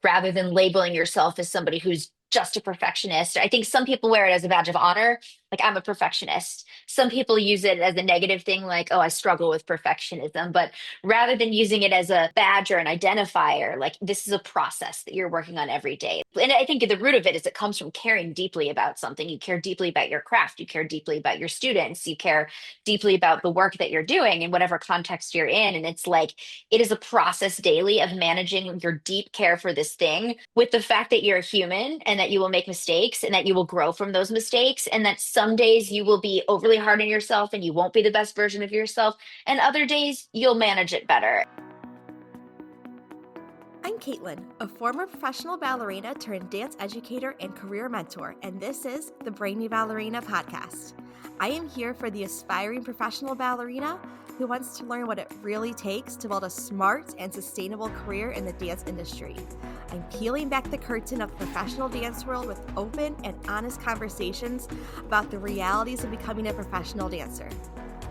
rather than labeling yourself as somebody who's just a perfectionist. I think some people wear it as a badge of honor, like I'm a perfectionist. Some people use it as a negative thing, like, oh, I struggle with perfectionism. But rather than using it as a badge or an identifier, like this is a process that you're working on every day. And I think at the root of it is it comes from caring deeply about something. You care deeply about your craft, you care deeply about your students, you care deeply about the work that you're doing in whatever context you're in. And it's like, it is a process daily of managing your deep care for this thing with the fact that you're a human and that you will make mistakes and that you will grow from those mistakes. And that some days you will be overly hard on yourself and you won't be the best version of yourself. And other days you'll manage it better. I'm Caitlin, a former professional ballerina turned dance educator and career mentor, and this is the Brainy Ballerina podcast. I am here for the aspiring professional ballerina who wants to learn what it really takes to build a smart and sustainable career in the dance industry. I'm peeling back the curtain of the professional dance world with open and honest conversations about the realities of becoming a professional dancer.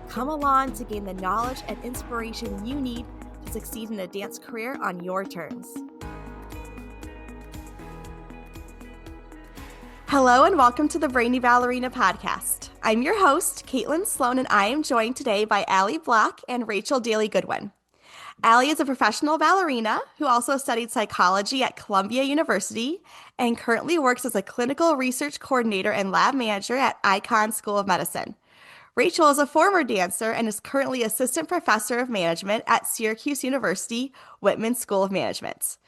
Come along to gain the knowledge and inspiration you need to succeed in a dance career on your terms. Hello and welcome to the Brainy Ballerina podcast. I'm your host, Caitlin Sloan, and I am joined today by Allie Block and Rachael Dailey Goodwin. Allie is a professional ballerina who also studied psychology at Columbia University and currently works as a clinical research coordinator and lab manager at Icahn School of Medicine. Rachael is a former dancer and is currently assistant professor of management at Syracuse University, Whitman School of Management.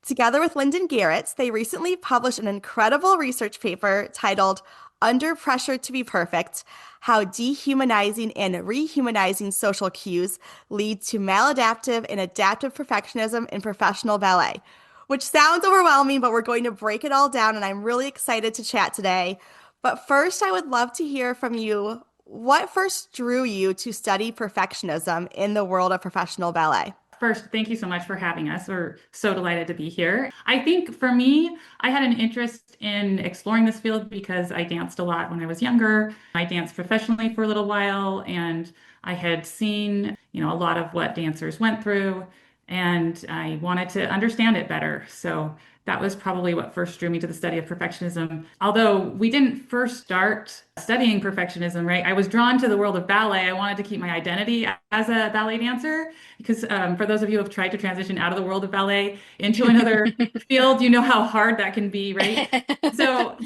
Together with Lyndon Garrett, they recently published an incredible research paper titled Under Pressure to Be Perfect: How Dehumanizing and Rehumanizing Social Cues Lead to Maladaptive and Adaptive Perfectionism in Professional Ballet, which sounds overwhelming, but we're going to break it all down, and I'm really excited to chat today. But first, I would love to hear from you. What first drew you to study perfectionism in the world of professional ballet? First, thank you so much for having us. We're so delighted to be here. I think for me, I had an interest in exploring this field because I danced a lot when I was younger. I danced professionally for a little while, and I had seen, a lot of what dancers went through, and I wanted to understand it better. So that was probably what first drew me to the study of perfectionism. Although we didn't first start studying perfectionism, right? I was drawn to the world of ballet. I wanted to keep my identity as a ballet dancer because for those of you who have tried to transition out of the world of ballet into another field, you know how hard that can be, right? So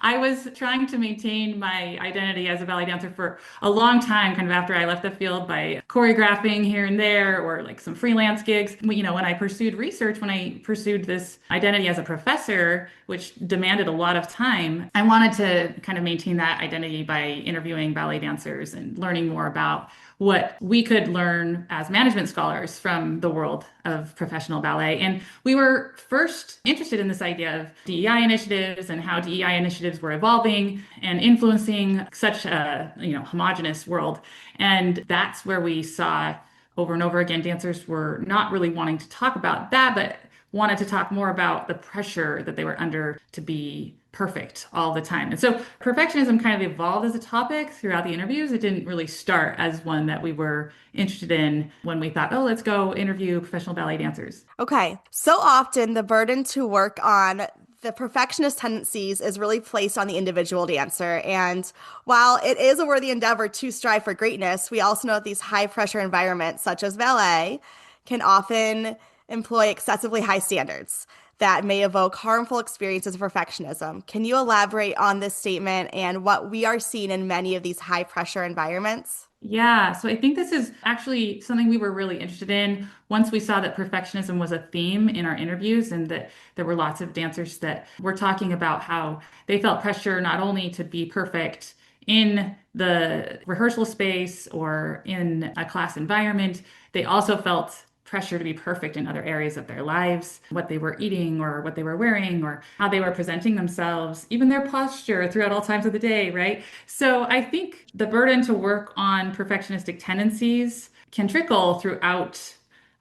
I was trying to maintain my identity as a ballet dancer for a long time, kind of after I left the field, by choreographing here and there or like some freelance gigs. When I pursued research, when I pursued this identity as a professor, which demanded a lot of time, I wanted to kind of maintain that identity by interviewing ballet dancers and learning more about what we could learn as management scholars from the world of professional ballet. And we were first interested in this idea of DEI initiatives and how DEI initiatives were evolving and influencing such a homogenous world. And that's where we saw over and over again dancers were not really wanting to talk about that, but wanted to talk more about the pressure that they were under to be perfect all the time. And so perfectionism kind of evolved as a topic throughout the interviews. It didn't really start as one that we were interested in when we thought, oh, let's go interview professional ballet dancers. Okay. So often the burden to work on the perfectionist tendencies is really placed on the individual dancer. And while it is a worthy endeavor to strive for greatness, we also know that these high pressure environments, such as ballet, can often employ excessively high standards that may evoke harmful experiences of perfectionism. Can you elaborate on this statement and what we are seeing in many of these high pressure environments? Yeah, so I think this is actually something we were really interested in once we saw that perfectionism was a theme in our interviews, and that there were lots of dancers that were talking about how they felt pressure not only to be perfect in the rehearsal space or in a class environment, they also felt pressure to be perfect in other areas of their lives, what they were eating or what they were wearing or how they were presenting themselves, even their posture throughout all times of the day, right? So I think the burden to work on perfectionistic tendencies can trickle throughout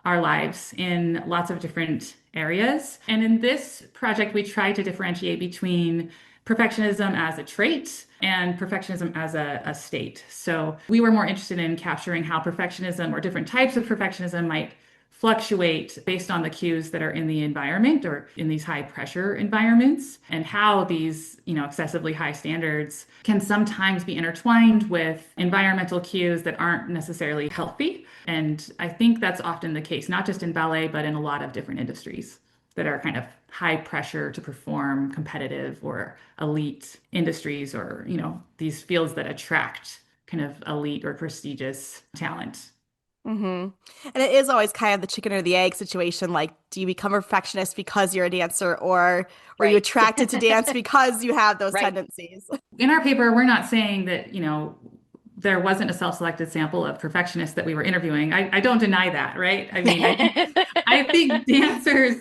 our lives in lots of different areas. And in this project, we try to differentiate between perfectionism as a trait and perfectionism as a state. So we were more interested in capturing how perfectionism or different types of perfectionism might fluctuate based on the cues that are in the environment or in these high pressure environments, and how these, excessively high standards can sometimes be intertwined with environmental cues that aren't necessarily healthy. And I think that's often the case, not just in ballet, but in a lot of different industries that are kind of high pressure to perform, competitive or elite industries, or, these fields that attract kind of elite or prestigious talent. Mm-hmm. And it is always kind of the chicken or the egg situation. Like, do you become a perfectionist because you're a dancer, or were you Right. attracted to dance because you have those Right. tendencies? In our paper, we're not saying that, there wasn't a self-selected sample of perfectionists that we were interviewing. I don't deny that, right? I mean, I think dancers,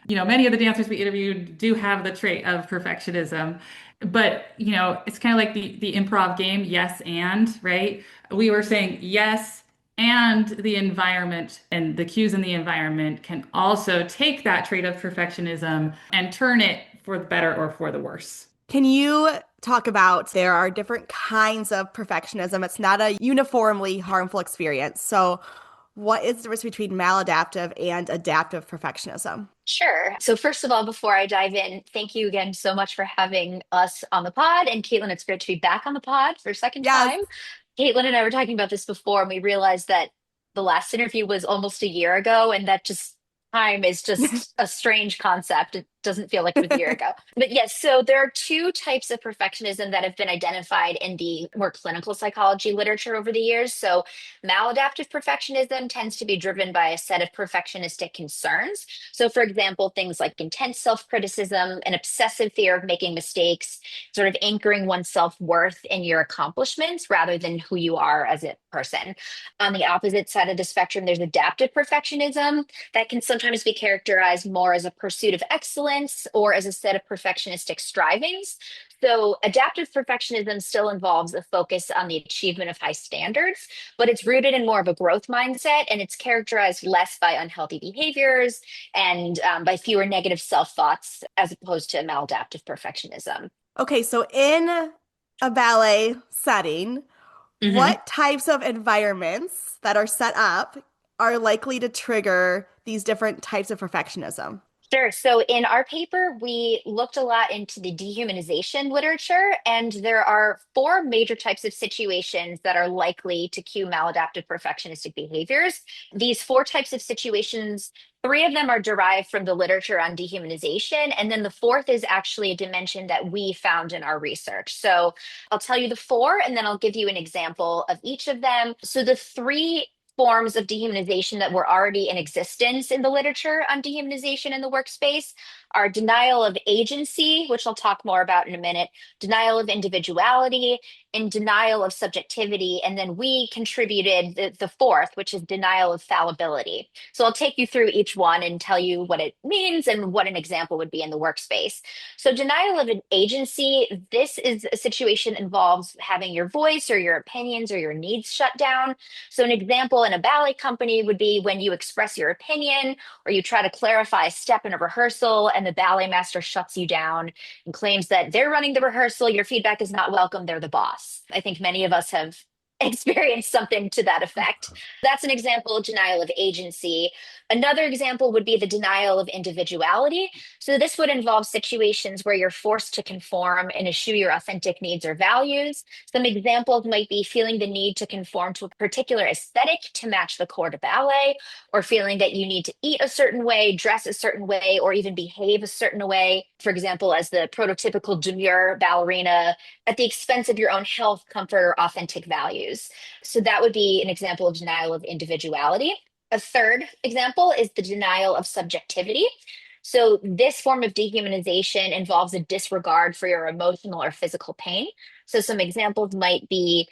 many of the dancers we interviewed do have the trait of perfectionism. But, it's kind of like the improv game, yes and, right? We were saying yes, and the environment and the cues in the environment can also take that trait of perfectionism and turn it for the better or for the worse. Can you talk about there are different kinds of perfectionism? It's not a uniformly harmful experience. So, what is the difference between maladaptive and adaptive perfectionism? Sure. So first of all, before I dive in, thank you again so much for having us on the pod. And Caitlin, it's great to be back on the pod for a second Yes. time. Caitlin and I were talking about this before, and we realized that the last interview was almost a year ago, and that just time is just a strange concept. It doesn't feel like it was a year ago. But yes, so there are two types of perfectionism that have been identified in the more clinical psychology literature over the years. So maladaptive perfectionism tends to be driven by a set of perfectionistic concerns. So, for example, things like intense self criticism, an obsessive fear of making mistakes, sort of anchoring one's self worth in your accomplishments rather than who you are as a person. On the opposite side of the spectrum, there's adaptive perfectionism that can sometimes be characterized more as a pursuit of excellence or as a set of perfectionistic strivings. So, adaptive perfectionism still involves a focus on the achievement of high standards, but it's rooted in more of a growth mindset, and it's characterized less by unhealthy behaviors and by fewer negative self thoughts as opposed to maladaptive perfectionism. Okay, so in a ballet setting, Mhm. what types of environments that are set up are likely to trigger these different types of perfectionism? Sure. So in our paper, we looked a lot into the dehumanization literature, and there are four major types of situations that are likely to cue maladaptive perfectionistic behaviors. These four types of situations, three of them are derived from the literature on dehumanization, and then the fourth is actually a dimension that we found in our research. So I'll tell you the four, and then I'll give you an example of each of them. So the three forms of dehumanization that were already in existence in the literature on dehumanization in the workspace are denial of agency, which I'll talk more about in a minute, denial of individuality, and denial of subjectivity. And then we contributed the fourth, which is denial of fallibility. So I'll take you through each one and tell you what it means and what an example would be in the workspace. So, denial of an agency, this is a situation that involves having your voice or your opinions or your needs shut down. So, an example in a ballet company would be when you express your opinion or you try to clarify a step in a rehearsal and the ballet master shuts you down and claims that they're running the rehearsal, your feedback is not welcome, they're the boss. I think many of us have experienced something to that effect. That's an example of denial of agency. Another example would be the denial of individuality. So, this would involve situations where you're forced to conform and eschew your authentic needs or values. Some examples might be feeling the need to conform to a particular aesthetic to match the corps de ballet, or feeling that you need to eat a certain way, dress a certain way, or even behave a certain way. For example, as the prototypical demure ballerina at the expense of your own health, comfort, or authentic values. So that would be an example of denial of individuality. A third example is the denial of subjectivity. So, this form of dehumanization involves a disregard for your emotional or physical pain. So, some examples might be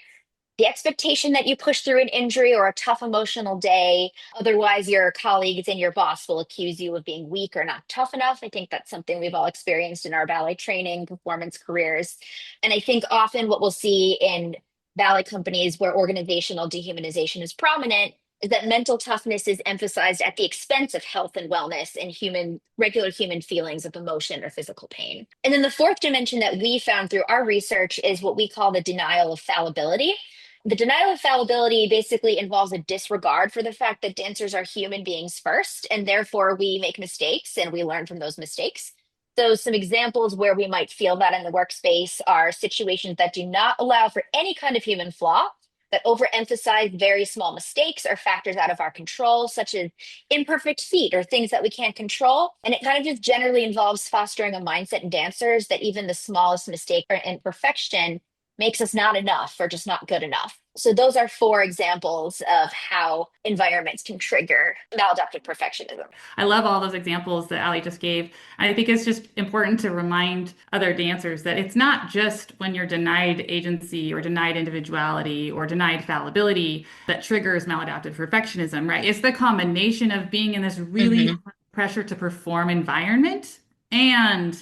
the expectation that you push through an injury or a tough emotional day. Otherwise, your colleagues and your boss will accuse you of being weak or not tough enough. I think that's something we've all experienced in our ballet training, performance careers. And I think often what we'll see in ballet companies where organizational dehumanization is prominent is that mental toughness is emphasized at the expense of health and wellness and regular human feelings of emotion or physical pain. And then the fourth dimension that we found through our research is what we call the denial of fallibility. The denial of fallibility basically involves a disregard for the fact that dancers are human beings first, and therefore we make mistakes and we learn from those mistakes. So, some examples where we might feel that in the workspace are situations that do not allow for any kind of human flaw, that overemphasize very small mistakes or factors out of our control, such as imperfect feet or things that we can't control. And it kind of just generally involves fostering a mindset in dancers that even the smallest mistake or imperfection makes us not enough or just not good enough. So those are four examples of how environments can trigger maladaptive perfectionism. I love all those examples that Ali just gave. I think it's just important to remind other dancers that it's not just when you're denied agency or denied individuality or denied fallibility that triggers maladaptive perfectionism, right? It's the combination of being in this really Hmm. high pressure to perform environment and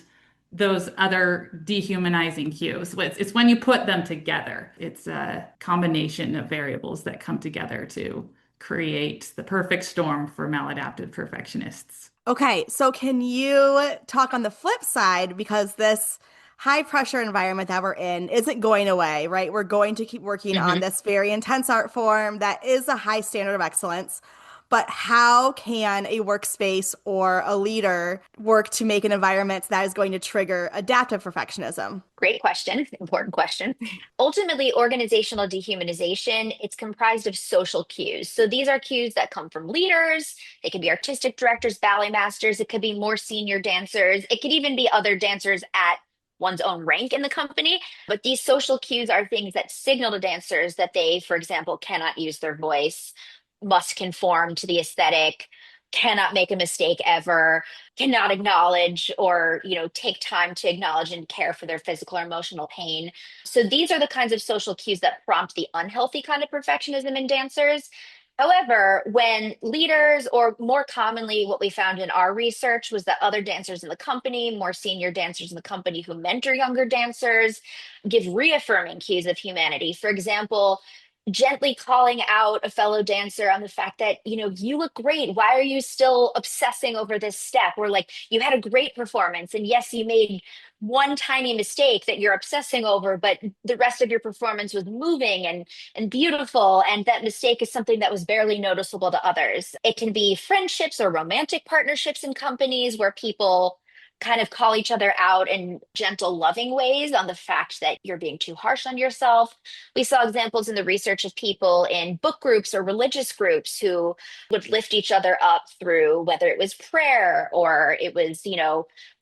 those other dehumanizing cues. It's when you put them together. It's a combination of variables that come together to create the perfect storm for maladaptive perfectionists. Okay, so can you talk on the flip side because this high pressure environment that we're in isn't going away, right? We're going to keep working on Hmm. this very intense art form that is a high standard of excellence. But how can a workspace or a leader work to make an environment that is going to trigger adaptive perfectionism? Great question, important question. Ultimately, organizational dehumanization, it's comprised of social cues. So these are cues that come from leaders. They can be artistic directors, ballet masters. It could be more senior dancers. It could even be other dancers at one's own rank in the company. But these social cues are things that signal to dancers that they, for example, cannot use their voice, must conform to the aesthetic, cannot make a mistake ever, cannot acknowledge or take time to acknowledge and care for their physical or emotional pain. So these are the kinds of social cues that prompt the unhealthy kind of perfectionism in dancers. However, when leaders, or more commonly what we found in our research was that other dancers in the company, more senior dancers in the company who mentor younger dancers, give reaffirming cues of humanity. For example, gently calling out a fellow dancer on the fact that, you look great. Why are you still obsessing over this step? Or like, you had a great performance. And yes, you made one tiny mistake that you're obsessing over, but the rest of your performance was moving and beautiful. And that mistake is something that was barely noticeable to others. It can be friendships or romantic partnerships in companies where people kind of call each other out in gentle, loving ways on the fact that you're being too harsh on yourself. We saw examples in the research of people in book groups or religious groups who would lift each other up through whether it was prayer or it was,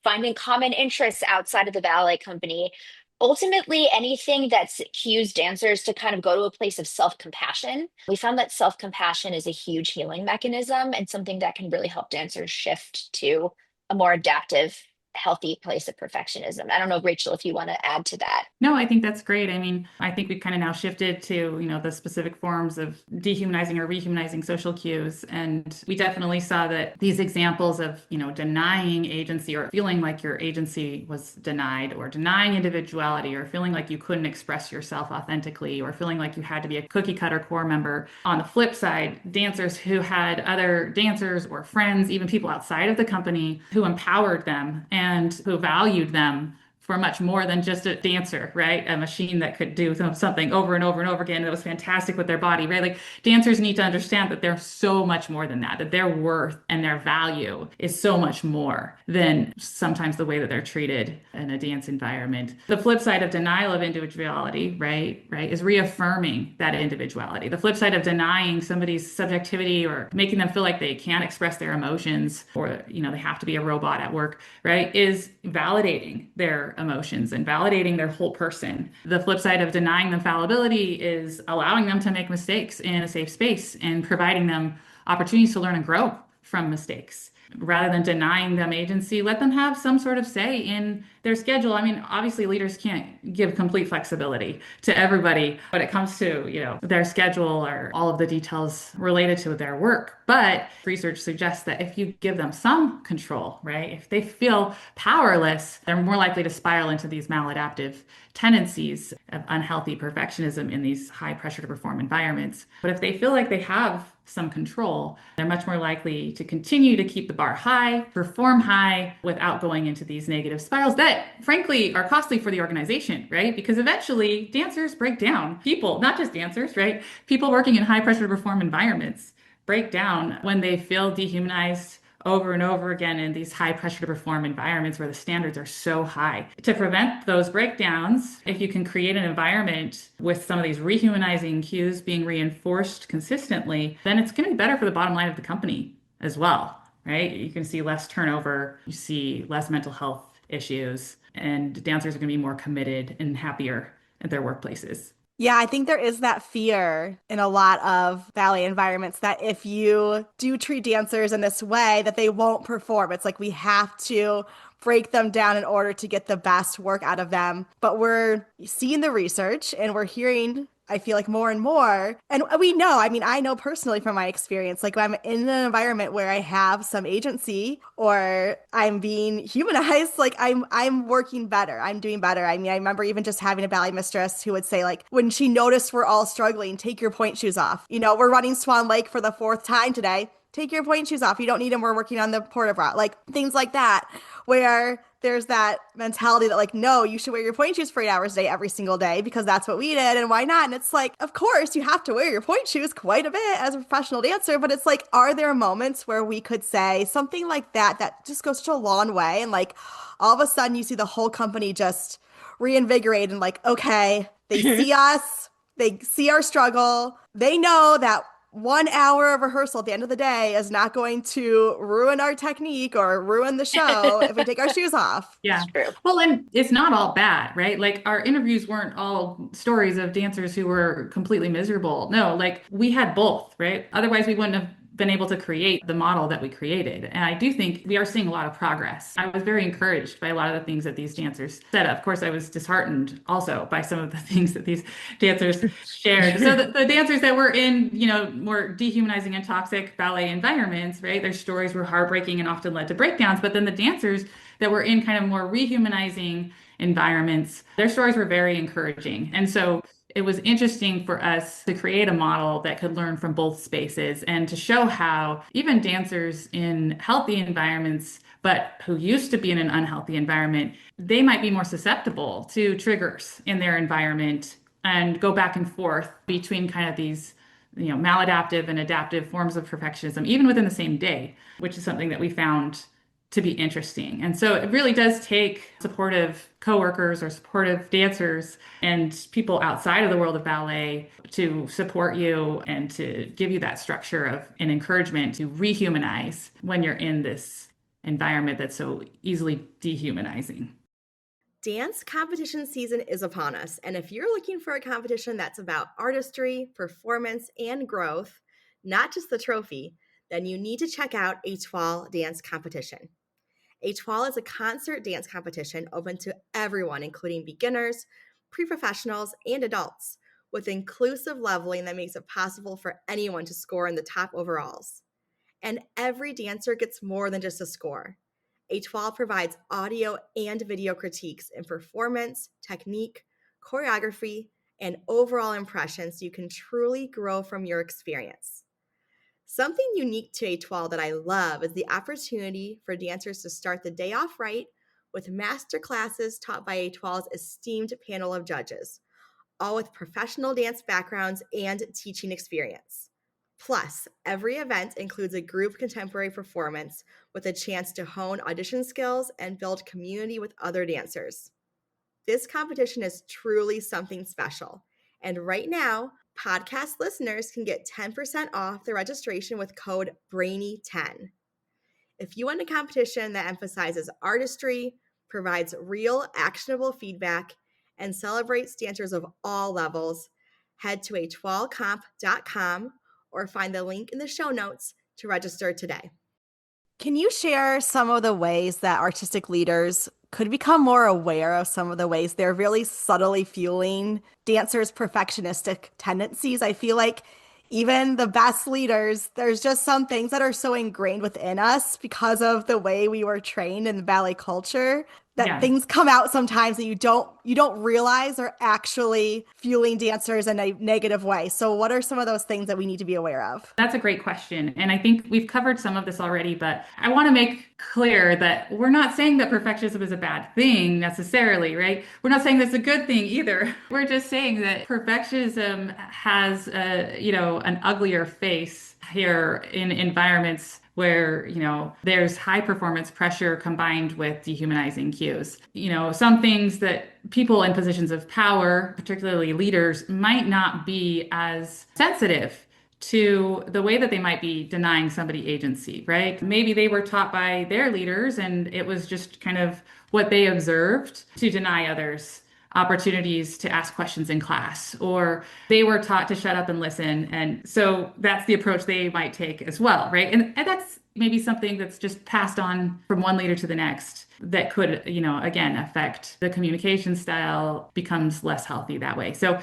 finding common interests outside of the ballet company. Ultimately, anything that cues dancers to kind of go to a place of self compassion. We found that self compassion is a huge healing mechanism and something that can really help dancers shift to a more adaptive, healthy place of perfectionism. I don't know, Rachel, if you want to add to that. No, I think that's great. I mean, I think we've kind of now shifted to, the specific forms of dehumanizing or rehumanizing social cues. And we definitely saw that these examples of, denying agency or feeling like your agency was denied or denying individuality or feeling like you couldn't express yourself authentically or feeling like you had to be a cookie cutter core member. On the flip side, dancers who had other dancers or friends, even people outside of the company who empowered them and who valued them for much more than just a dancer, right? A machine that could do something over and over and over again that was fantastic with their body, right? Like dancers need to understand that they're so much more than that their worth and their value is so much more than sometimes the way that they're treated in a dance environment. The flip side of denial of individuality, right, is reaffirming that individuality. The flip side of denying somebody's subjectivity or making them feel like they can't express their emotions or, they have to be a robot at work, right, is validating their emotions and validating their whole person. The flip side of denying them fallibility is allowing them to make mistakes in a safe space and providing them opportunities to learn and grow from mistakes. Rather than denying them agency, let them have some sort of say in their schedule. I mean, obviously leaders can't give complete flexibility to everybody when it comes to, their schedule or all of the details related to their work. But research suggests that if you give them some control, right, if they feel powerless, they're more likely to spiral into these maladaptive tendencies of unhealthy perfectionism in these high pressure to perform environments. But if they feel like they have some control, they're much more likely to continue to keep the bar high, perform high without going into these negative spirals that, frankly, are costly for the organization, right? Because eventually dancers break down. People, not just dancers, right? People working in high pressure to perform environments break down when they feel dehumanized over and over again in these high pressure to perform environments where the standards are so high. To prevent those breakdowns, if you can create an environment with some of these rehumanizing cues being reinforced consistently, then it's going to be better for the bottom line of the company as well, right? You can see less turnover, you see less mental health issues, and dancers are going to be more committed and happier at their workplaces. Yeah, I think there is that fear in a lot of ballet environments that if you do treat dancers in this way, that they won't perform. It's like we have to break them down in order to get the best work out of them. But we're seeing the research and we're hearing, I feel like more and more. And we know, I mean, I know personally from my experience, like when I'm in an environment where I have some agency or I'm being humanized, like I'm working better. I'm doing better. I mean, I remember even just having a ballet mistress who would say, like, when she noticed we're all struggling, take your point shoes off. You know, we're running Swan Lake for the fourth time today. Take your point shoes off. You don't need them. We're working on the port bra. Like things like that, where there's that mentality that like, no, you should wear your point shoes for 8 hours a day every single day because that's what we did and why not? And it's like, of course you have to wear your point shoes quite a bit as a professional dancer, but it's like, are there moments where we could say something like that that just goes such a long way and like all of a sudden you see the whole company just reinvigorate and like, okay, they see us, they see our struggle, they know that 1 hour of rehearsal at the end of the day is not going to ruin our technique or ruin the show if we take our shoes off. Yeah. It's true. Well, and it's not all bad, right? Like our interviews weren't all stories of dancers who were completely miserable. No, like we had both, right? Otherwise, we wouldn't have been able to create the model that we created. And I do think we are seeing a lot of progress. I was very encouraged by a lot of the things that these dancers said. Of course, I was disheartened also by some of the things that these dancers shared. So the dancers that were in, more dehumanizing and toxic ballet environments, right? Their stories were heartbreaking and often led to breakdowns. But then the dancers that were in kind of more rehumanizing environments, their stories were very encouraging. And so it was interesting for us to create a model that could learn from both spaces and to show how even dancers in healthy environments, but who used to be in an unhealthy environment, they might be more susceptible to triggers in their environment and go back and forth between kind of these maladaptive and adaptive forms of perfectionism, even within the same day, which is something that we found to be interesting. And so it really does take supportive coworkers or supportive dancers and people outside of the world of ballet to support you and to give you that structure of an encouragement to rehumanize when you're in this environment that's so easily dehumanizing. Dance competition season is upon us, and if you're looking for a competition that's about artistry, performance, and growth, not just the trophy, then you need to check out Étoile Dance Competition. Étoile is a concert dance competition open to everyone, including beginners, pre-professionals, and adults, with inclusive leveling that makes it possible for anyone to score in the top overalls. And every dancer gets more than just a score. Étoile provides audio and video critiques in performance, technique, choreography, and overall impression so you can truly grow from your experience. Something unique to Étoile that I love is the opportunity for dancers to start the day off right with master classes taught by Étoile's esteemed panel of judges, all with professional dance backgrounds and teaching experience. Plus, every event includes a group contemporary performance with a chance to hone audition skills and build community with other dancers. This competition is truly something special. And right now, podcast listeners can get 10% off their registration with code BRAINY10. If you want a competition that emphasizes artistry, provides real actionable feedback, and celebrates dancers of all levels, head to etoilecomp.com or find the link in the show notes to register today. Can you share some of the ways that artistic leaders could become more aware of some of the ways they're really subtly fueling dancers' perfectionistic tendencies? I feel like even the best leaders, there's just some things that are so ingrained within us because of the way we were trained in the ballet culture that Yeah. things come out sometimes that you don't realize are actually fueling dancers in a negative way. So what are some of those things that we need to be aware of? That's a great question. And I think we've covered some of this already, but I want to make clear that we're not saying that perfectionism is a bad thing necessarily, right? We're not saying that's a good thing either. We're just saying that perfectionism has an uglier face here in environments where, there's high performance pressure combined with dehumanizing cues. Some things that people in positions of power, particularly leaders, might not be as sensitive to the way that they might be denying somebody agency, right? Maybe they were taught by their leaders and it was just kind of what they observed to deny others opportunities to ask questions in class, or they were taught to shut up and listen. And so that's the approach they might take as well, right? And that's maybe something that's just passed on from one leader to the next that could, again, affect the communication style becomes less healthy that way. So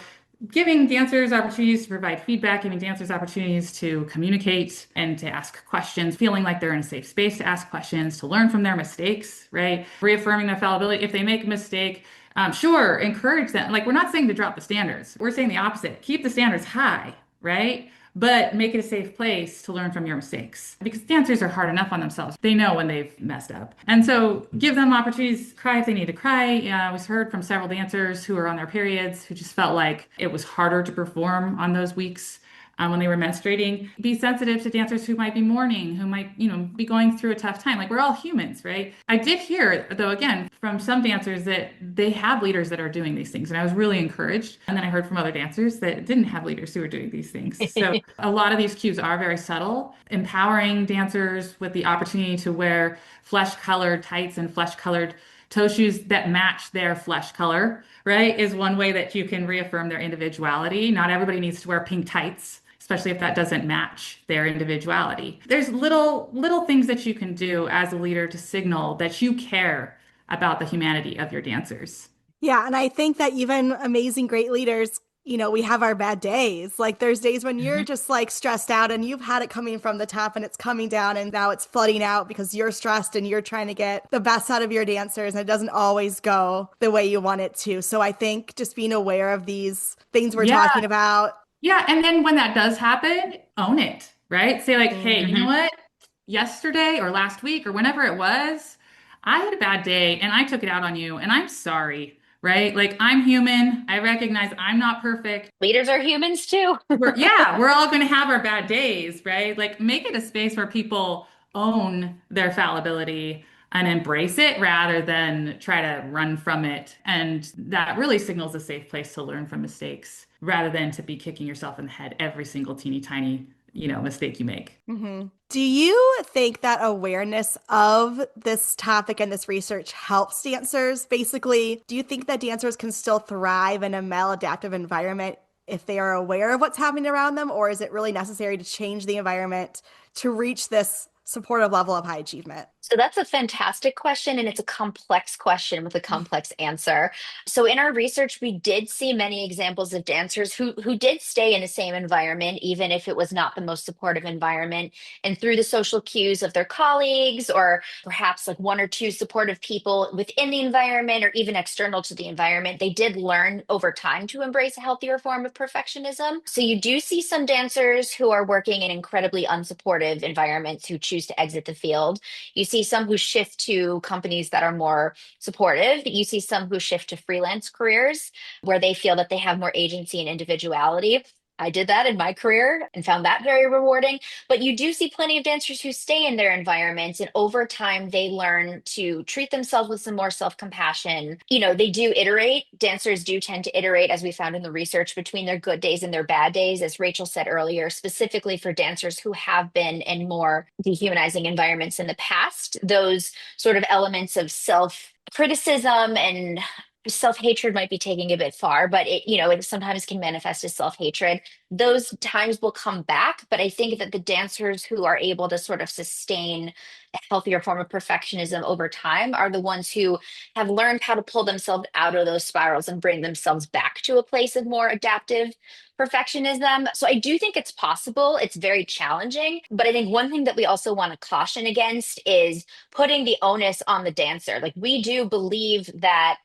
giving dancers opportunities to provide feedback, giving dancers opportunities to communicate and to ask questions, feeling like they're in a safe space to ask questions, to learn from their mistakes, right? Reaffirming their fallibility. If they make a mistake, sure, encourage them. Like, we're not saying to drop the standards. We're saying the opposite. Keep the standards high, right? But make it a safe place to learn from your mistakes because dancers are hard enough on themselves. They know when they've messed up. And so give them opportunities to cry if they need to cry. We've heard from several dancers who are on their periods who just felt like it was harder to perform on those weeks when they were menstruating. Be sensitive to dancers who might be mourning, who might, be going through a tough time. Like, we're all humans, right? I did hear, though, again, from some dancers that they have leaders that are doing these things. And I was really encouraged. And then I heard from other dancers that didn't have leaders who were doing these things. So a lot of these cues are very subtle, empowering dancers with the opportunity to wear flesh-colored tights and flesh-colored toe shoes that match their flesh color, right, is one way that you can reaffirm their individuality. Not everybody needs to wear pink tights, especially if that doesn't match their individuality. There's little things that you can do as a leader to signal that you care about the humanity of your dancers. Yeah, and I think that even amazing great leaders, we have our bad days. Like there's days when you're Mhm. just like stressed out and you've had it coming from the top and it's coming down and now it's flooding out because you're stressed and you're trying to get the best out of your dancers and it doesn't always go the way you want it to. So I think just being aware of these things we're Yeah, talking about. yeah. And then when that does happen, own it, right? Say like, hey, you know Mhm. what? Yesterday or last week or whenever it was, I had a bad day and I took it out on you and I'm sorry, right? Like, I'm human. I recognize I'm not perfect. Leaders are humans too. We're all going to have our bad days, right? Like, make it a space where people own their fallibility and embrace it rather than try to run from it. And that really signals a safe place to learn from mistakes rather than to be kicking yourself in the head every single teeny tiny, mistake you make. Mhm. Do you think that awareness of this topic and this research helps dancers? Basically, do you think that dancers can still thrive in a maladaptive environment if they are aware of what's happening around them, or is it really necessary to change the environment to reach this supportive level of high achievement? So that's a fantastic question, and it's a complex question with a complex answer. So in our research, we did see many examples of dancers who did stay in the same environment, even if it was not the most supportive environment. And through the social cues of their colleagues, or perhaps like one or two supportive people within the environment, or even external to the environment, they did learn over time to embrace a healthier form of perfectionism. So you do see some dancers who are working in incredibly unsupportive environments who choose to exit the field. You see some who shift to companies that are more supportive. You see some who shift to freelance careers where they feel that they have more agency and individuality. I did that in my career and found that very rewarding. But you do see plenty of dancers who stay in their environments, and over time, they learn to treat themselves with some more self compassion. They do iterate. Dancers do tend to iterate, as we found in the research, between their good days and their bad days, as Rachel said earlier, specifically for dancers who have been in more dehumanizing environments in the past. Those sort of elements of self criticism and self-hatred might be taking a bit far, but it sometimes can manifest as self-hatred. Those times will come back, but I think that the dancers who are able to sort of sustain a healthier form of perfectionism over time are the ones who have learned how to pull themselves out of those spirals and bring themselves back to a place of more adaptive perfectionism. So I do think it's possible. It's very challenging. But I think one thing that we also want to caution against is putting the onus on the dancer. Like we do believe that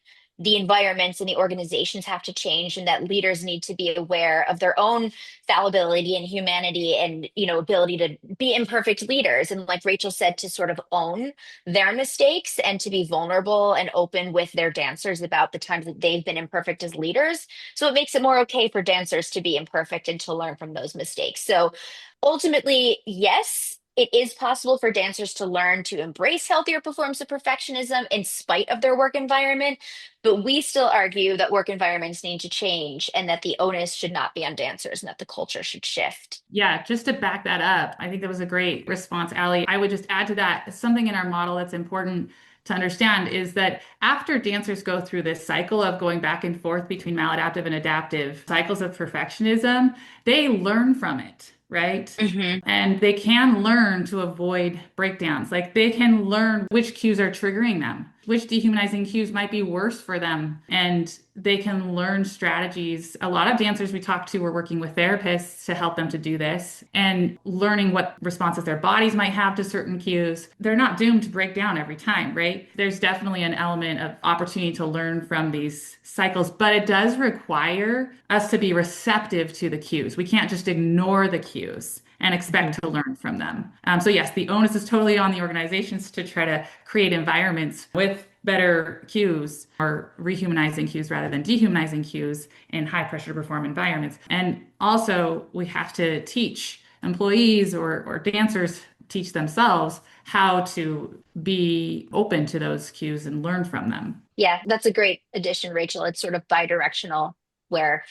the environments and the organizations have to change and that leaders need to be aware of their own fallibility and humanity and ability to be imperfect leaders, and like Rachel said, to sort of own their mistakes and to be vulnerable and open with their dancers about the times that they've been imperfect as leaders. So it makes it more okay for dancers to be imperfect and to learn from those mistakes. So ultimately, yes, it is possible for dancers to learn to embrace healthier forms of perfectionism in spite of their work environment. But we still argue that work environments need to change and that the onus should not be on dancers and that the culture should shift. Yeah, just to back that up, I think that was a great response, Allie. I would just add to that something in our model that's important to understand is that after dancers go through this cycle of going back and forth between maladaptive and adaptive cycles of perfectionism, they learn from it, right? Hmm. And they can learn to avoid breakdowns. Like they can learn which cues are triggering them, which dehumanizing cues might be worse for them. And they can learn strategies. A lot of dancers we talk to are working with therapists to help them to do this and learning what responses their bodies might have to certain cues. They're not doomed to break down every time, right? There's definitely an element of opportunity to learn from these cycles, but it does require us to be receptive to the cues. We can't just ignore the cues and expect to learn from them. So yes, the onus is totally on the organizations to try to create environments with better cues or rehumanizing cues rather than dehumanizing cues in high pressure to perform environments. And also we have to teach employees or dancers teach themselves how to be open to those cues and learn from them. Yeah, that's a great addition, Rachel. It's sort of bi-directional, where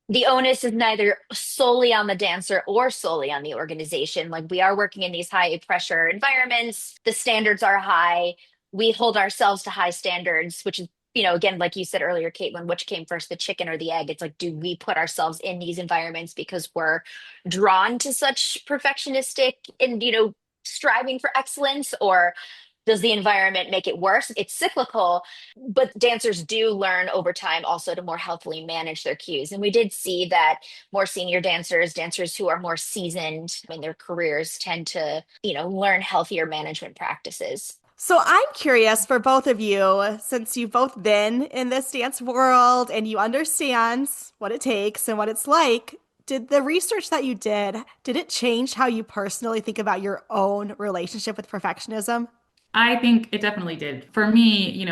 the onus is neither solely on the dancer or solely on the organization. Like we are working in these high pressure environments, the standards are high. We hold ourselves to high standards, which is, again, like you said earlier, Caitlin, which came first, the chicken or the egg? It's like, do we put ourselves in these environments because we're drawn to such perfectionistic and, striving for excellence, or does the environment make it worse? It's cyclical, but dancers do learn over time also to more healthily manage their cues. And we did see that more senior dancers, dancers who are more seasoned in their careers, tend to, learn healthier management practices. So I'm curious for both of you, since you've both been in this dance world and you understand what it takes and what it's like, did the research that you did it change how you personally think about your own relationship with perfectionism? I think it definitely did. For me,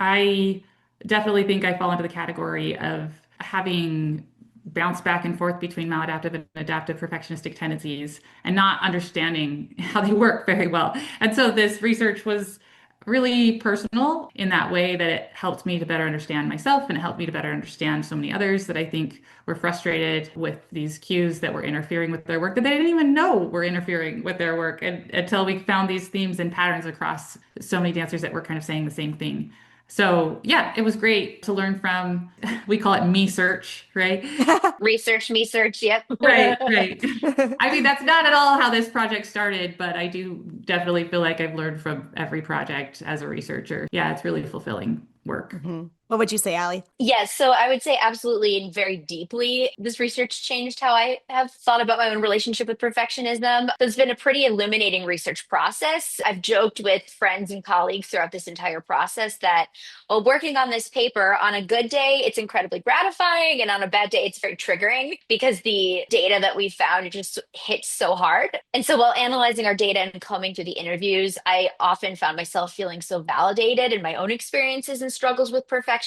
I definitely think I fall into the category of having bounced back and forth between maladaptive and adaptive perfectionistic tendencies and not understanding how they work very well. And so this research was really personal in that way that it helped me to better understand myself and it helped me to better understand so many others that I think were frustrated with these cues that were interfering with their work that they didn't even know were interfering with their work until we found these themes and patterns across so many dancers that were kind of saying the same thing. So yeah, it was great to learn from, we call it me search, right? Research, me search, yep. Right, right. I mean, that's not at all how this project started, but I do definitely feel like I've learned from every project as a researcher. Yeah, it's really fulfilling work. What would you say, Allie? Yes, so I would say absolutely and very deeply. This research changed how I have thought about my own relationship with perfectionism. It's been a pretty illuminating research process. I've joked with friends and colleagues throughout this entire process that, while working on this paper, on a good day, it's incredibly gratifying, and on a bad day, it's very triggering because the data that we found, it just hits so hard. And so while analyzing our data and combing through the interviews, I often found myself feeling so validated in my own experiences and struggles with perfectionism.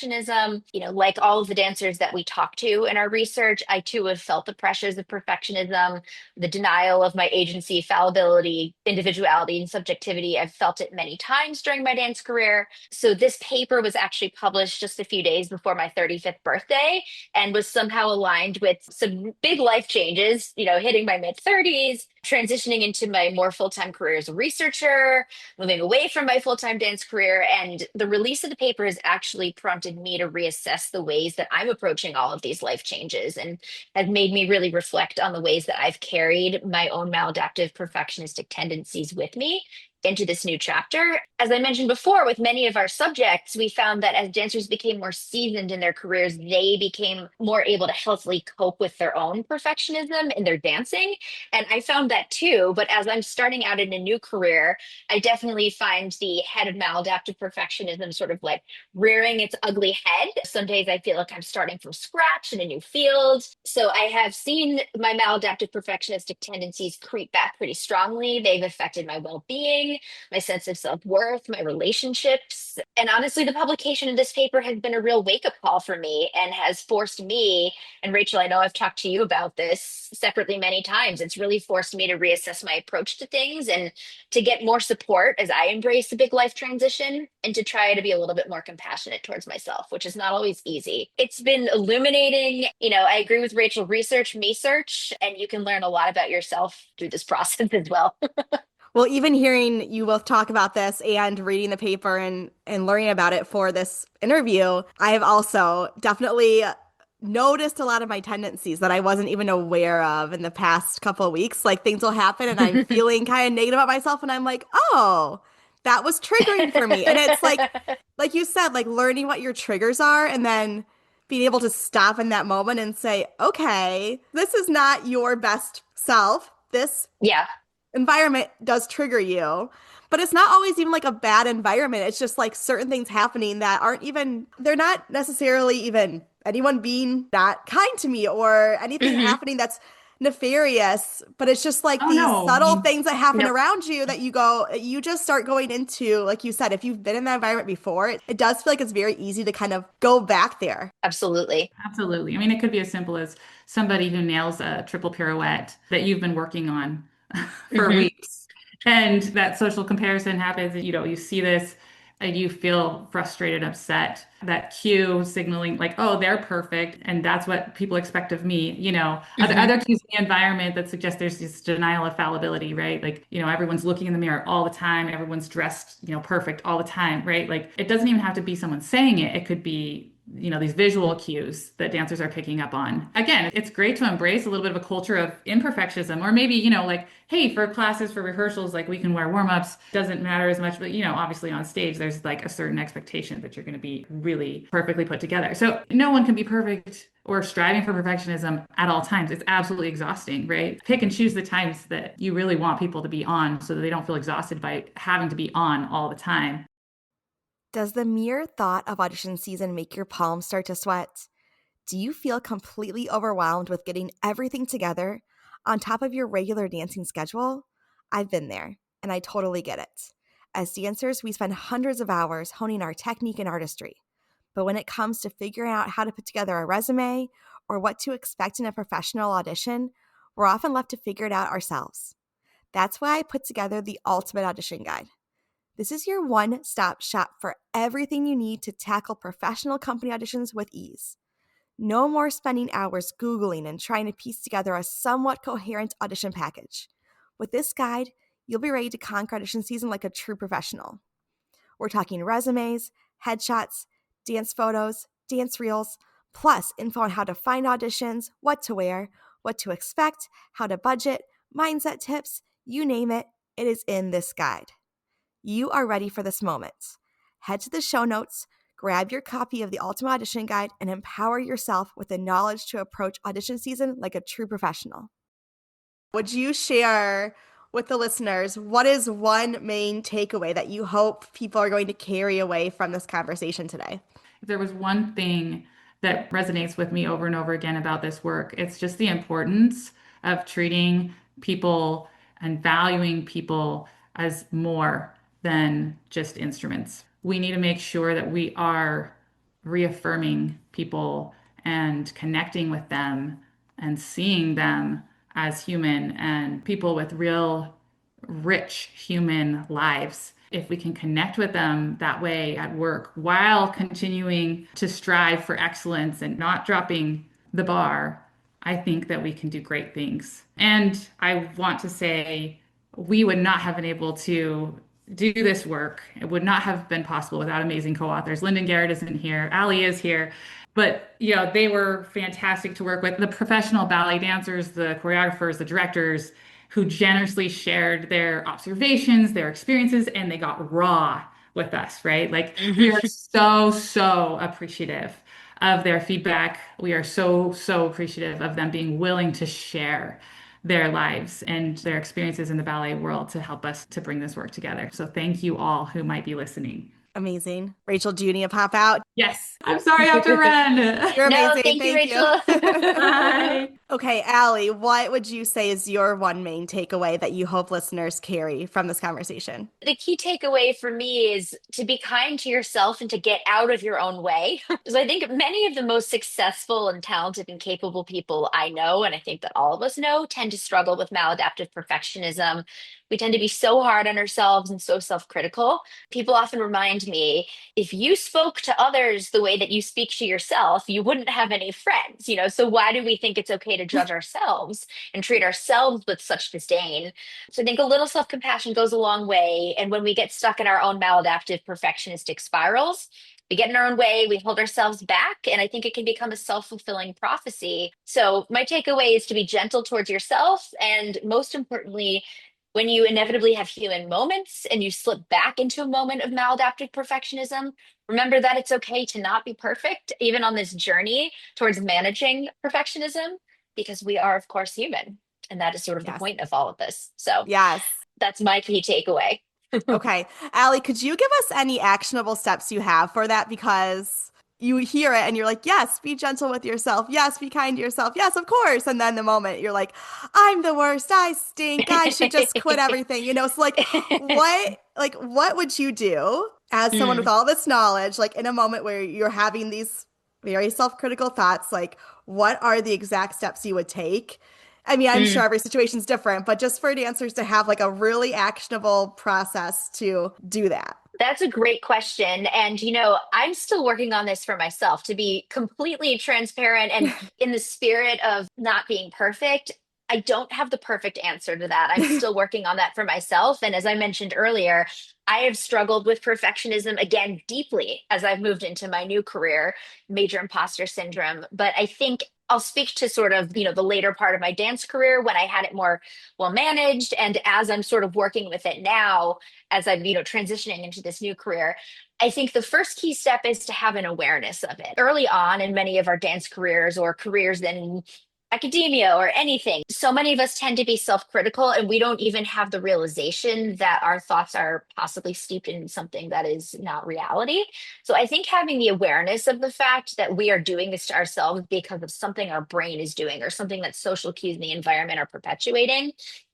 Like all of the dancers that we talked to in our research, I too have felt the pressures of perfectionism, the denial of my agency, fallibility, individuality, and subjectivity. I've felt it many times during my dance career. So this paper was actually published just a few days before my 35th birthday and was somehow aligned with some big life changes, hitting my mid 30s, transitioning into my more full-time career as a researcher, moving away from my full-time dance career. And the release of the paper has actually prompted me to reassess the ways that I'm approaching all of these life changes, and has made me really reflect on the ways that I've carried my own maladaptive perfectionistic tendencies with me into this new chapter. As I mentioned before, with many of our subjects, we found that as dancers became more seasoned in their careers, they became more able to healthily cope with their own perfectionism in their dancing. And I found that too. But as I'm starting out in a new career, I definitely find the head of maladaptive perfectionism sort of like rearing its ugly head. Some days I feel like I'm starting from scratch in a new field. So I have seen my maladaptive perfectionistic tendencies creep back pretty strongly. They've affected my well being, my sense of self worth, my relationships. And honestly, the publication of this paper has been a real wake up call for me and has forced me. And Rachel, I know I've talked to you about this separately many times. It's really forced me to reassess my approach to things and to get more support as I embrace a big life transition and to try to be a little bit more compassionate towards myself, which is not always easy. It's been illuminating. I agree with Rachel, research, me search, and you can learn a lot about yourself through this process as well. Well, even hearing you both talk about this and reading the paper and learning about it for this interview, I have also definitely noticed a lot of my tendencies that I wasn't even aware of in the past couple of weeks. Like things will happen and I'm feeling kind of negative about myself and I'm like, "Oh, that was triggering for me." And it's like you said, like learning what your triggers are and then being able to stop in that moment and say, "Okay, this is not your best self. This Yeah. environment does trigger you, but it's not always even like a bad environment. It's just like certain things happening that aren't even, they're not necessarily even anyone being not kind to me or anything Hmm. happening that's nefarious, but it's just like Oh these no, I subtle mean, things that happen Nope. around you that you just start going into, like you said, if you've been in that environment before, it does feel like it's very easy to kind of go back there. Absolutely. absolutely. I mean, it could be as simple as somebody who nails a triple pirouette that you've been working on for Hmm. weeks. And that social comparison happens, and you see this and you feel frustrated, upset. That cue signaling like, oh, they're perfect, and that's what people expect of me. Hmm. Other cues in the environment that suggest there's this denial of fallibility, right? Like, everyone's looking in the mirror all the time, everyone's dressed, perfect all the time, right? Like it doesn't even have to be someone saying it. It could be these visual cues that dancers are picking up on. Again, it's great to embrace a little bit of a culture of imperfectionism, or maybe, like, hey, for classes, for rehearsals, like we can wear warm-ups, doesn't matter as much, but obviously on stage, there's like a certain expectation that you're going to be really perfectly put together. So no one can be perfect or striving for perfectionism at all times. It's absolutely exhausting, right? Pick and choose the times that you really want people to be on so that they don't feel exhausted by having to be on all the time. Does the mere thought of audition season make your palms start to sweat? Do you feel completely overwhelmed with getting everything together on top of your regular dancing schedule? I've been there, and I totally get it. As dancers, we spend hundreds of hours honing our technique and artistry. But when it comes to figuring out how to put together a resume or what to expect in a professional audition, we're often left to figure it out ourselves. That's why I put together the Ultimate Audition Guide. This is your one-stop shop for everything you need to tackle professional company auditions with ease. No more spending hours Googling and trying to piece together a somewhat coherent audition package. With this guide, you'll be ready to conquer audition season like a true professional. We're talking resumes, headshots, dance photos, dance reels, plus info on how to find auditions, what to wear, what to expect, how to budget, mindset tips, you name it, it is in this guide. You are ready for this moment. Head to the show notes, grab your copy of the Ultimate Audition Guide, and empower yourself with the knowledge to approach audition season like a true professional. Would you share with the listeners what is one main takeaway that you hope people are going to carry away from this conversation today? If there was one thing that resonates with me over and over again about this work, it's just the importance of treating people and valuing people as more than just instruments. We need to make sure that we are reaffirming people and connecting with them and seeing them as human and people with real rich human lives. If we can connect with them that way at work while continuing to strive for excellence and not dropping the bar, I think that we can do great things. And I want to say we would not have been able to do this work. It would not have been possible without amazing co-authors. Lyndon Garrett isn't here. Ali is here. But they were fantastic to work with. The professional ballet dancers, the choreographers, the directors who generously shared their observations, their experiences, and they got raw with us, right? Like we are so, so appreciative of their feedback. We are so, so appreciative of them being willing to share their lives and their experiences in the ballet world to help us to bring this work together. So thank you all who might be listening. Amazing. Rachel, do you need to pop out? Yes, I'm sorry I have to run. You're No, amazing. thank you, Thank you. Rachel. Bye. Okay, Allie, what would you say is your one main takeaway that you hope listeners carry from this conversation? The key takeaway for me is to be kind to yourself and to get out of your own way. Because I think many of the most successful and talented and capable people I know, and I think that all of us know, tend to struggle with maladaptive perfectionism. We tend to be so hard on ourselves and so self-critical. People often remind me, if you spoke to others the way that you speak to yourself, you wouldn't have any friends, you know? So why do we think it's okay to judge ourselves and treat ourselves with such disdain? So I think a little self-compassion goes a long way. And when we get stuck in our own maladaptive perfectionistic spirals, we get in our own way, we hold ourselves back, and I think it can become a self-fulfilling prophecy. So my takeaway is to be gentle towards yourself, and most importantly, when you inevitably have human moments and you slip back into a moment of maladaptive perfectionism, remember that it's okay to not be perfect, even on this journey towards managing perfectionism, because we are, of course, human. And that is sort of the Yes. point of all of this. So Yes. that's my key takeaway. Okay. Allie, could you give us any actionable steps you have for that? Because you hear it and you're like, yes, be gentle with yourself. Yes, be kind to yourself. Yes, of course. And then the moment you're like, I'm the worst. I stink. I should just quit everything. So what would you do as someone with Mm, all this knowledge, like in a moment where you're having these very self-critical thoughts, like what are the exact steps you would take? I mean, I'm sure mm. every situation's different, but just for dancers to have like a really actionable process to do that. That's a great question. And, I'm still working on this for myself to be completely transparent and in the spirit of not being perfect. I don't have the perfect answer to that. I'm still working on that for myself. And as I mentioned earlier, I have struggled with perfectionism again deeply as I've moved into my new career, major imposter syndrome. But I think I'll speak to sort of, the later part of my dance career when I had it more well managed. And as I'm sort of working with it now, as I'm, transitioning into this new career, I think the first key step is to have an awareness of it. Early on in many of our dance careers or careers in academia or anything, so many of us tend to be self-critical and we don't even have the realization that our thoughts are possibly steeped in something that is not reality. So I think having the awareness of the fact that we are doing this to ourselves because of something our brain is doing or something that social cues in the environment are perpetuating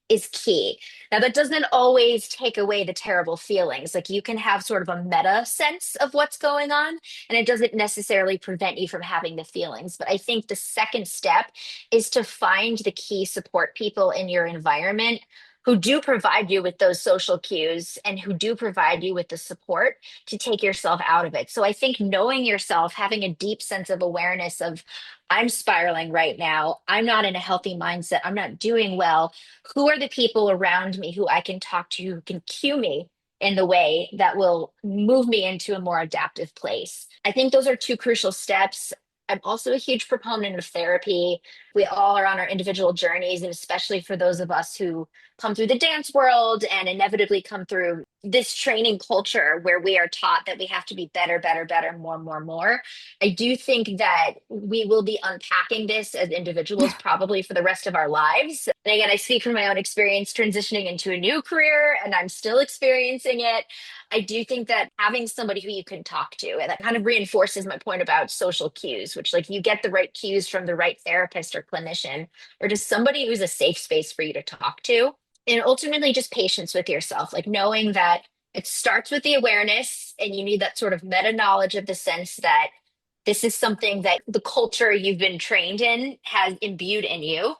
is key. Now, that doesn't always take away the terrible feelings. Like you can have sort of a meta sense of what's going on, and it doesn't necessarily prevent you from having the feelings. But I think the second step is to find the key support people in your environment who do provide you with those social cues and who do provide you with the support to take yourself out of it. So I think knowing yourself, having a deep sense of awareness of, I'm spiraling right now. I'm not in a healthy mindset. I'm not doing well. Who are the people around me who I can talk to who can cue me in the way that will move me into a more adaptive place? I think those are two crucial steps. I'm also a huge proponent of therapy. We all are on our individual journeys, and especially for those of us who come through the dance world and inevitably come through this training culture where we are taught that we have to be better, better, better, more, more, more. I do think that we will be unpacking this as individuals probably for the rest of our lives. And again, I speak from my own experience transitioning into a new career, and I'm still experiencing it. I do think that having somebody who you can talk to, and that kind of reinforces my point about social cues, which like you get the right cues from the right therapist or clinician, or just somebody who's a safe space for you to talk to. And ultimately just patience with yourself, like knowing that it starts with the awareness and you need that sort of meta knowledge of the sense that this is something that the culture you've been trained in has imbued in you,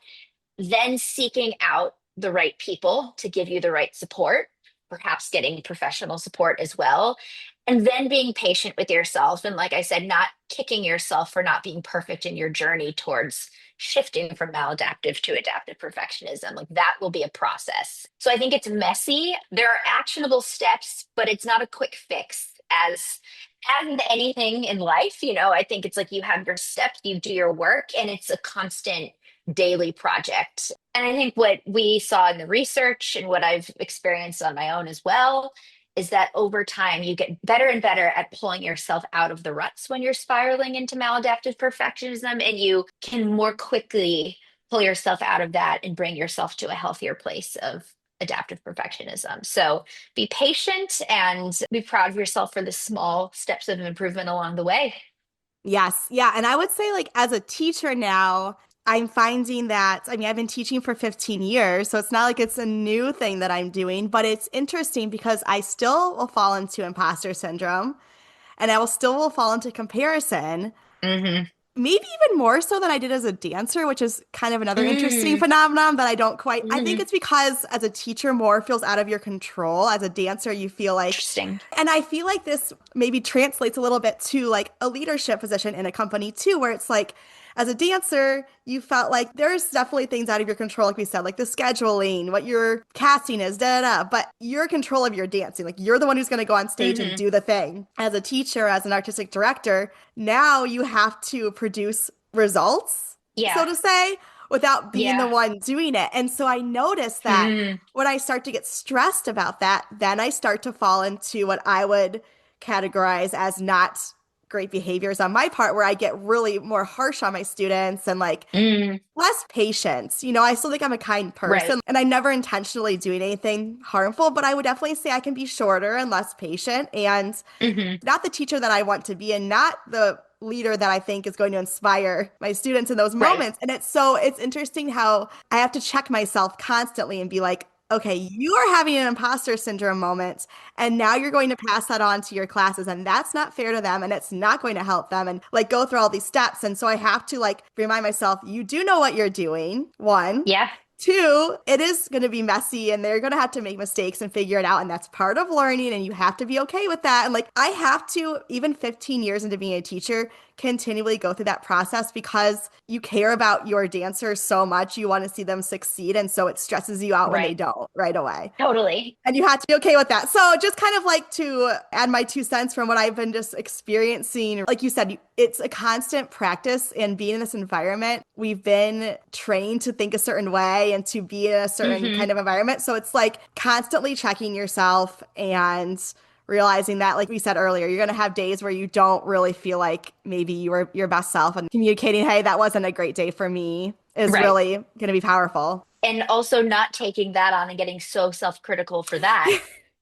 then seeking out the right people to give you the right support, perhaps getting professional support as well. And then being patient with yourself. And like I said, not kicking yourself for not being perfect in your journey towards shifting from maladaptive to adaptive perfectionism. Like that will be a process. So I think it's messy. There are actionable steps, but it's not a quick fix. As anything in life, I think it's like you have your steps, you do your work, and it's a constant daily project. And I think what we saw in the research and what I've experienced on my own as well is that over time you get better and better at pulling yourself out of the ruts when you're spiraling into maladaptive perfectionism, and you can more quickly pull yourself out of that and bring yourself to a healthier place of adaptive perfectionism. So be patient and be proud of yourself for the small steps of improvement along the way. Yes. Yeah. And I would say, like, as a teacher now, I'm finding that, I mean, I've been teaching for 15 years, so it's not like it's a new thing that I'm doing, but it's interesting because I still will fall into imposter syndrome and I will fall into comparison. Hmm. Maybe even more so than I did as a dancer, which is kind of another interesting Mm, phenomenon that I don't quite, I think hmm. it's because as a teacher, more feels out of your control. As a dancer, you feel like, Interesting. and I feel like this maybe translates a little bit to like a leadership position in a company too, where it's like, as a dancer, you felt like there's definitely things out of your control, like we said, like the scheduling, what your casting is, but you're in control of your dancing. Like you're the one who's going to go on stage and Hmm. do the thing. As a teacher, as an artistic director, now you have to produce results, so Yeah. to say, without being the Yeah. one doing it. And so I noticed that Mm, when I start to get stressed about that, then I start to fall into what I would categorize as not great behaviors on my part, where I get really more harsh on my students and like mm, less patience. You know, I still think I'm a kind right. person and I never intentionally do anything harmful, but I would definitely say I can be shorter and less patient and Hmm. not the teacher that I want to be and not the leader that I think is going to inspire my students in those Right. moments. And it's interesting how I have to check myself constantly and be like, okay, you are having an imposter syndrome moment, and now you're going to pass that on to your classes, and that's not fair to them, and it's not going to help them, and like go through all these steps. And so I have to like remind myself, you do know what you're doing, one. Yeah. Two, it is going to be messy and they're going to have to make mistakes and figure it out. And that's part of learning. And you have to be okay with that. And like, I have to, even 15 years into being a teacher, continually go through that process because you care about your dancers so much. You want to see them succeed. And so it stresses you out when they Right. don't right away. Totally. And you have to be okay with that. So just kind of like to add my 2 cents from what I've been just experiencing. Like you said, it's a constant practice in being in this environment. We've been trained to think a certain way and to be in a certain Hmm. kind of environment. So it's like constantly checking yourself and realizing that, like we said earlier, you're going to have days where you don't really feel like maybe you were your best self, and communicating, hey, that wasn't a great day for me is Right. really going to be powerful. And also not taking that on and getting so self-critical for that,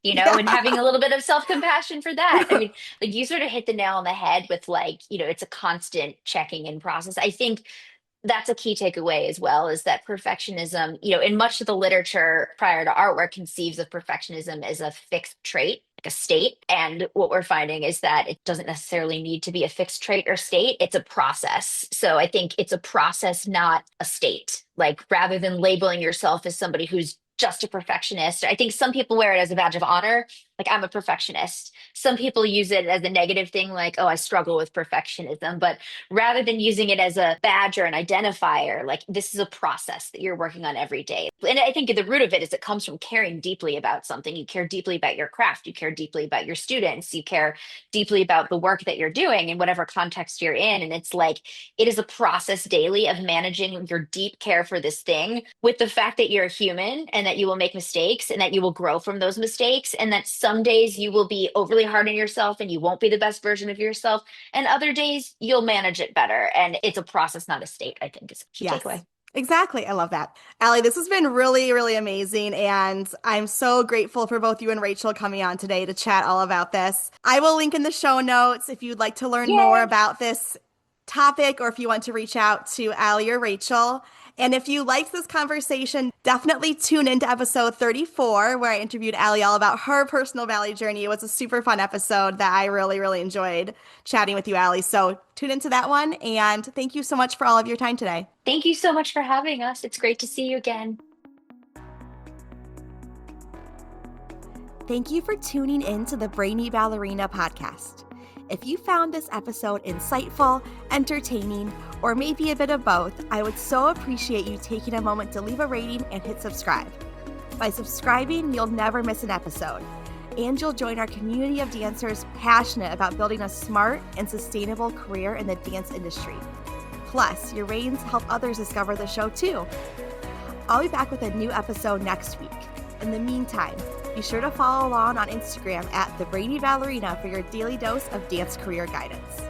and Yeah. having a little bit of self-compassion for that. I mean, like you sort of hit the nail on the head with like, it's a constant checking in process. I think that's a key takeaway as well, is that perfectionism, in much of the literature prior to artwork, conceives of perfectionism as a fixed trait, like a state. And what we're finding is that it doesn't necessarily need to be a fixed trait or state. It's a process. So I think it's a process, not a state. Like rather than labeling yourself as somebody who's just a perfectionist, I think some people wear it as a badge of honor. Like I'm a perfectionist. Some people use it as a negative thing, like, oh, I struggle with perfectionism. But rather than using it as a badge or an identifier, like this is a process that you're working on every day. And I think at the root of it is it comes from caring deeply about something. You care deeply about your craft, you care deeply about your students, you care deeply about the work that you're doing in whatever context you're in. And it's like it is a process daily of managing your deep care for this thing with the fact that you're a human and that you will make mistakes and that you will grow from those mistakes, and that some days you will be overly hard on yourself and you won't be the best version of yourself, and other days you'll manage it better. And it's a process, not a state, I think is a key Yes, takeaway. exactly. I love that. Allie, this has been really, really amazing. And I'm so grateful for both you and Rachel coming on today to chat all about this. I will link in the show notes if you'd like to learn more Yay. about this topic or if you want to reach out to Allie or Rachel. And if you liked this conversation, definitely tune into episode 34, where I interviewed Allie all about her personal ballet journey. It was a super fun episode that I really, really enjoyed chatting with you, Allie. So tune into that one. And thank you so much for all of your time today. Thank you so much for having us. It's great to see you again. Thank you for tuning in to the Brainy Ballerina podcast. If you found this episode insightful, entertaining, or maybe a bit of both, I would so appreciate you taking a moment to leave a rating and hit subscribe. By subscribing, you'll never miss an episode, and you'll join our community of dancers passionate about building a smart and sustainable career in the dance industry. Plus, your reins help others discover the show too. I'll be back with a new episode next week. In the meantime, be sure to follow along on Instagram at The Brainy Ballerina for your daily dose of dance career guidance.